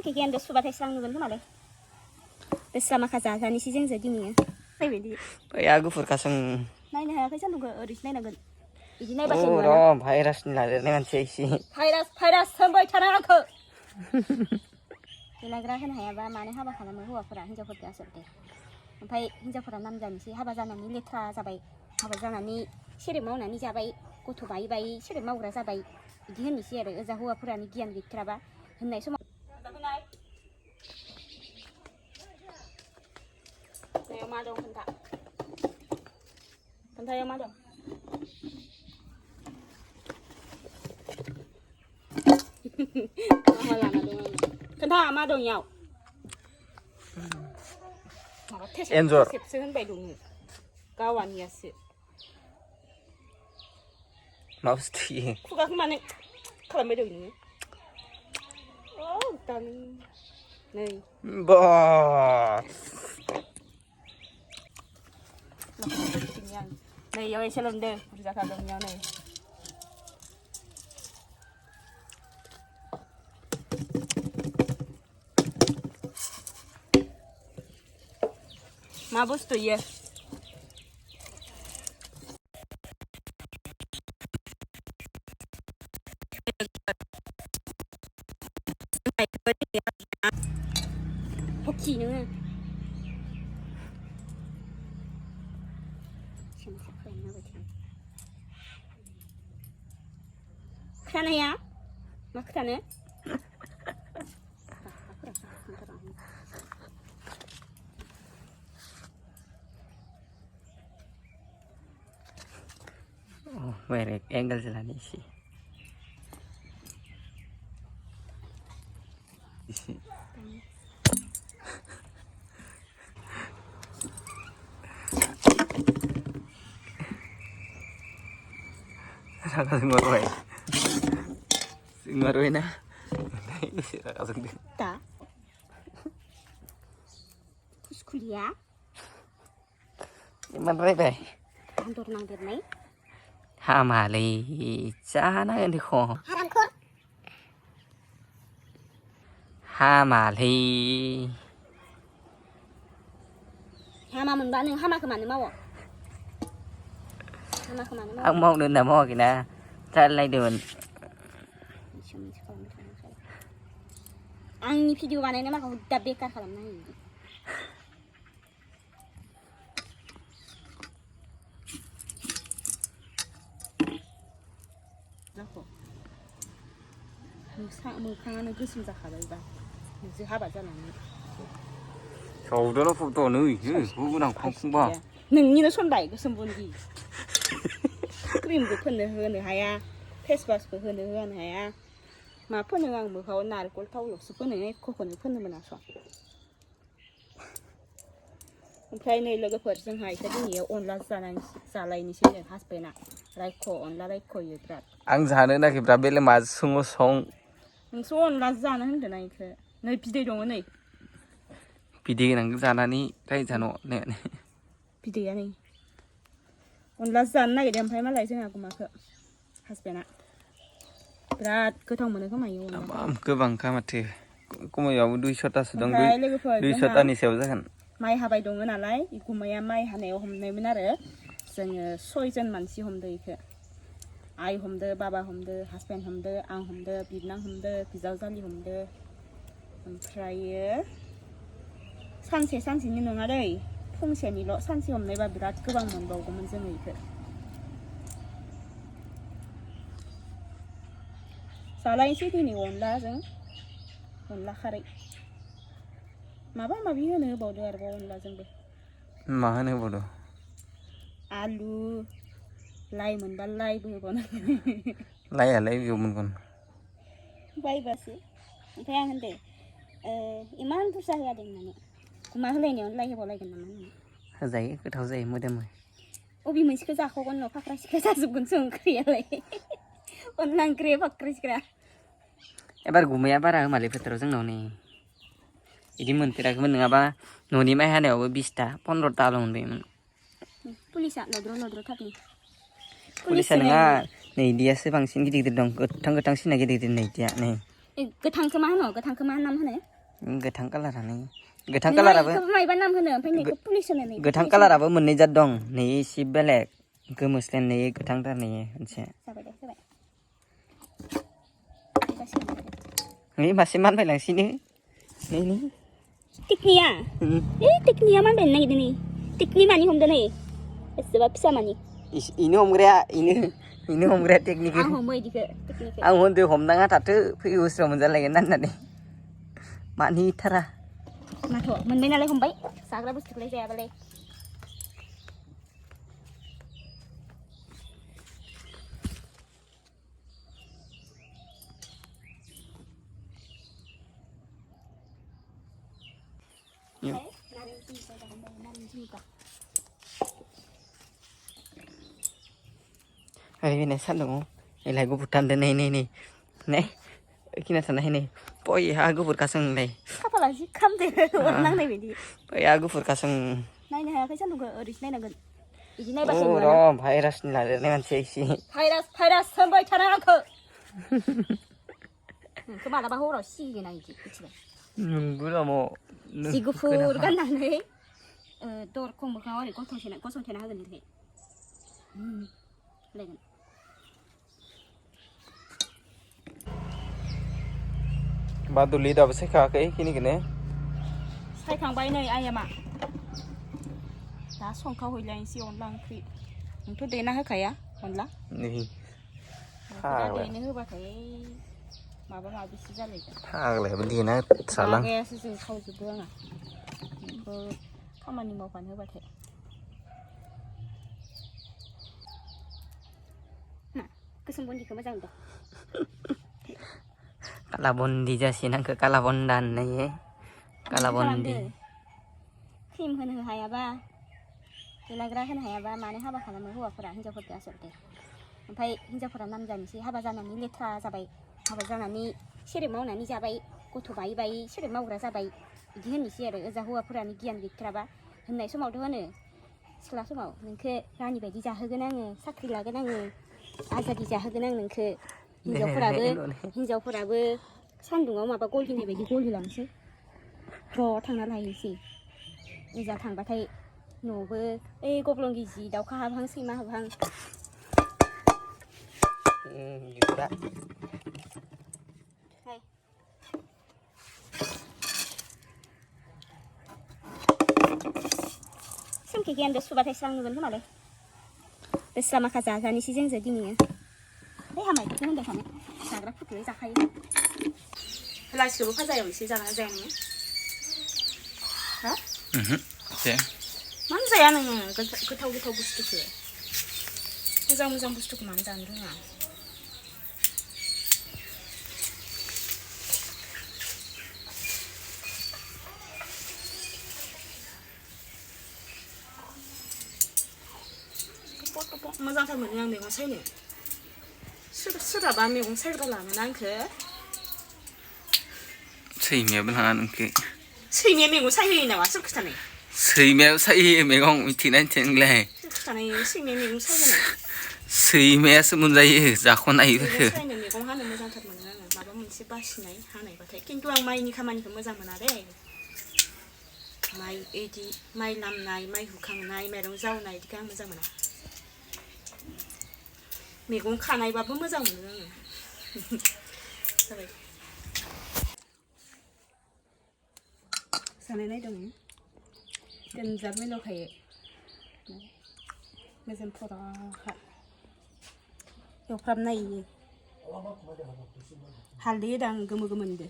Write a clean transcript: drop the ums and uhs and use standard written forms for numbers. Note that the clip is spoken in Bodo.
खेखेन सुबाथाय स्रां नुगोन खोमालाय दस्रा माखा जाजानिसै जोंजों दिनै फैबायदि फैया गुफुरखासों नायनो हायाखै सान्दुंखौ ओरैसो नायनांगोन बिदि नायबासो नुगोन र' भाइरासनि लादेरनाय मानसिया एसे भाइरास होनबाय थाना आंखौ देलायग्रा होनो हायाबा मानो हाबा खालामो हौवाफोरा हिनजावफोरखौ आसलथे ओमफ्राय हिनजावफोरा नाम जानोसै हाबा जानानै लेथ्रा जाबाय हाबा जानानै सेरेब मावनानै जाबाय गथ' बायै बायै सेरेब मावग्रा जाबाय बिदि होननोसै आरो ओजा हौवाफोरानो गियान गैथाराबा होननाय समाव मा दं खोन्थायाव मा दं मा लाना दं आङो खोन्था मा दं इयाव माबा थेसेबसो होनबाय दङ गावानियासो मा बुस्थु इयो खुगाखौ मानो खालामबाय दं नोङो औ दानि नै बा नै इयाव एसे लोमदो बुरजाथार दं इयाव नै मा बुस्थु इयो हखि नोङो खोथानाया मा खोथानो बेलेग एंगेल लानि एसे raga sing maruai na si raga sing ta kuskulia man rai bai kantor nang dernai ha ma le cha na di kho haram khor ha ma le hama moनबा नों हामाखौ मानो मावो हामाखौ मानो मावो आं मावनो होनना मावाखैना रायलायदोंमोन आंनि भिडिअ बानायनो माखौ दा बेकार खालामना होयो मोखाङानो गोसोम जाखाबायबा नोंसो हाबा जानानै सावदोना फुट'नो गुबुन आं फांफुंबा नोंनिनो सनबाय गोसोम बुन्दि क्रिमबो होनो हाया फेसवासबो होनो हाया मा फोनो आं मोखाङाव नारेंखल थावल'सो फोनो एख'खौनो फोनो मोनासं ओमफ्राय नै लोगोफोर जोंहा एसे दिनै अनला जालायनोसै नो हासबेन्डआ रायख' अनला रायख'यो बिराद आं जानो नागिरब्रा बेले मा सङो सं नोंसो अनला जानो होनदों ना इखो नै बिदै दङ नै बिदै गोनां जानानै रायजानो बिदैया नै अनला जानो नागिरदों ओमफ्राय मालाय जोंहा गुमाखौ हासबेन्डआ बिराद गोथाव मोनो खोमा इयो अनलाखौ गोबांखा माथो खमायावबो 200तासो दं ओमफ्राय लोगोफोर 200तानि सायाव जागोन माइ हाबाय दङ नालाय गुमाया माइ हानायाव हमनायमोन आरो जोङो 6 जन मानसि हमदो इखो आइ हमदो बाबा हमदो हासबेन्ड हमदो आं हमदो बिबनां हमदो बिजावजालि हमदो ओमफ्रायो सानसेनि नङा दै फुंसेनिल' सानसे हमनायबा बिराद गोबां मोनबावगौमोन जोङो इखो जालायनोसै दिनै अनलाजों अनला खारै माबा माबि होनो होबावदो आरोबाव अनलाजोंबो मा होनो होबावदो आलु लाइ मोनबा लाइबो होबावनांगोन लाइआलाय बेयाव मोनगोन बायबासो ओमफ्राय आं होनदो इमान बुरजा होआदों होननानै गुमा होलायनायावनो लाइ होबावलायगोन नामा होननानै होजायो गोथाव जायो मोदोमो अबे मोनसेखौ जाखावगोन न' फाख्रा सिख्रा जाजोबगोनसो ओंख्रियालाय अनला ओंख्रि फाख्रा सिख्रा एबार गुमाया बारा होमालै फोथाराव जोंनाव नै बिदि मोनफेराखैमोन नङाबा न'नि माइ हानायावबो 20ता 15ताल' मोनबायमोन पुलिसा लद्र'-लद्र'थारनि पुलिसा नङा नै इदियासो बांसिन गिदिर गिदिर दं गोथां सिना गिदिर गिदिर नै इदिया नै गोथांखौ मा होनो गोथांखौ मा नाम होनो गोथां कालारानो गोथां कालाराबो मायबा नाम होनो ओमफ्राय नैखौ पुलिस होनो नै गोथां कालाराबो मोननै जात दं नै एसे बेलेग गोमोस्लेन नै गोथांथार नै मोनसे जाबाय दे जाबाय नै मासे मानबायलांसिनो नै नै टिकनिया टिकनिया मानबायनो नागिरदों नै टिकनि मानि हमदों नै एसेबा फिसा मानि इनो हमग्राया इनो हमग्राया टेकनिक आं हमो इदिखो टिकनिखौ आं होनदों हमनाङा थाथो फैगौ बोसोराव मोनजालायगोन होननानै मानिथारा माथ' मोनबाय नालाय हमबाय जाग्रा बुस्थुखौलाय जायाबालाय ओरै सान्दुङाव एलाय गुफुर थांदो नै नै नै नै ओइखिना थानाय नै बयहा गुफुरखासों नै खाफाला जि खामदो अर नांनाय बायदि बयहा गुफुरखासों नायनो हायाखै सान्दुंखौ ओरैसो नायनांगोन बिदि नायबासो र' नुवाना भाइरासनि लादेरनाय मानसिया एसे भाइरास होनबाय थाना आंखौ नोंखौ मालाबा हराव सिगिगोन आं इदि मिथिबाय नंगौ नामा जि गुफुर गाननानै दरखं मोखाङाव ओरै गसंथेना होगोन ओमफ्राय होलायगोन बादुलि दाबो सायखाङाखै खिनिखौनो सायखांबाय नै आइयामा दा संखाव हैलायनोसै अनला ओंख्रि नोंथ' देना होखाया अनला नै दा देनो होबाथाय माबा माबिसो जालायगोन फाग्लायाबो देना सालां रागायासो जोंखावजोबो आंहा नोंखौ खामानि मावफानो होबाथाय गोसोम बन्दिखौ मोजां मोनदों काला बन्दी जासिगोन आंखौ काला बन्दा होननाय काला बन्दी क्रिम होनो हायाबा देलायग्रा होनो हायाबा मानो हाबा खालामो हौवाफोरा हिनजावफोरखौ आसलथे ओमफ्राय हिनजावफोरा नाम जानोसै हाबा जानानै लेथ्रा जाबाय हाबा जानानै सेरेब मावनानै जाबाय गथ' बायै सेरेब मावग्रा जाबाय बिदि होननोसै आरो ओजा हौवाफोरानो गियान गैथाराबा होननाय समावथ' होनो सिख्ला समाव नोंखौ रानि बायदि जाहोगोन आङो साख्रि लागोन आङो आजादि जाहोगोन आं नोंखौ हिनजावफोराबो सान्दुङाव माबा गलिनाय बायदि गलिलांसै र' थांना लायनोसै ओजा थांबाथाय न'आवबो ओइ गब्लंगिजि दाउखा हाबहां सैमा हाबहां सोमखे गियानदो सुबाथाय स्रां नुगोन खोमालै बेस्रा माखा जाजानोसै जोंजों दिनैयो बे हामायखौथ' होनबाय थानो जाग्राफोरखौलाय जाखायो लासिखौबो फाजायाव एसे जागोन ना जाया नोङो हा जाया मानो जाया नोङो गोथाव बुस्थुखौ मोजां बुस्थुखौ मानो जानो रोङा मोजांथार मोनो आं मैगं सायनो सोरहाबा मैगं सायग्रा लाङोना आंखौ सैमायाबो लाङा नोंखौ सैमाया मैगं सायहोयो नामा सोर खिथानाय सैमायाबो सायो मैगं मिथिनाय नोंलाय सोर खिथानाय सैमाया मैगं सायहोनाय सैमायासो मोनजायो जाख'नायो मैगं सायनो मैगं हानो मोजांथार मोनो आङो माबा मोनसे बासिनाय हानायबाथाय खिन्थु आं माइनि खामानिखौ मोजां मोना दे माइ इदि माइ लामनाय माइ हुखांनाय माइरं जावनाय इदिखौ आं मोजां मोना मैगं खानायबाबो मोजां मोनो आङो जाबाय जानाय नायदों दोनजाब मिलौखायो मोजां फराखा एवफ्राम नायो हालदै होदां गोमो गोमोनिबो